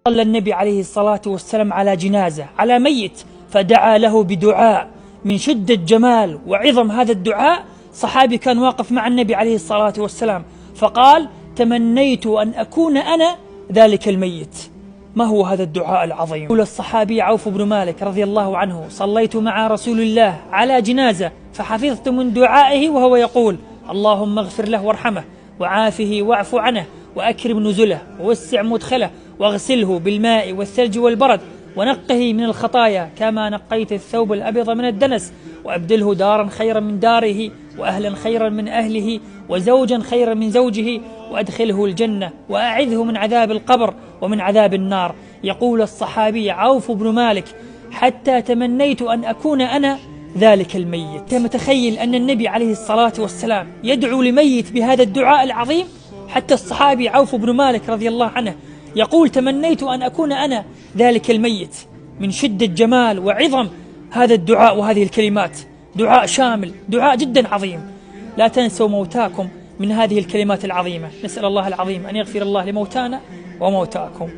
صلى النبي عليه الصلاة والسلام على جنازة، على ميت، فدعا له بدعاء من شدة جمال وعظم هذا الدعاء. صحابي كان واقف مع النبي عليه الصلاة والسلام فقال: تمنيت أن أكون أنا ذلك الميت. ما هو هذا الدعاء العظيم؟ يقول الصحابي عوف بن مالك رضي الله عنه: صليت مع رسول الله على جنازة فحفظت من دعائه وهو يقول: اللهم اغفر له وارحمه وعافه واعف عنه وأكرم نزله ووسع مدخله واغسله بالماء والثلج والبرد ونقه من الخطايا كما نقيت الثوب الأبيض من الدنس، وأبدله دارا خيرا من داره وأهلا خيرا من أهله وزوجا خيرا من زوجه وأدخله الجنة وأعذه من عذاب القبر ومن عذاب النار. يقول الصحابي عوف بن مالك: حتى تمنيت أن أكون أنا ذلك الميت. أنت متخيل أن النبي عليه الصلاة والسلام يدعو لميت بهذا الدعاء العظيم؟ حتى الصحابي عوف بن مالك رضي الله عنه يقول: تمنيت أن أكون أنا ذلك الميت. من شدة جمال وعظم هذا الدعاء وهذه الكلمات، دعاء شامل، دعاء جدا عظيم. لا تنسوا موتاكم من هذه الكلمات العظيمة. نسأل الله العظيم أن يغفر الله لموتانا وموتاكم.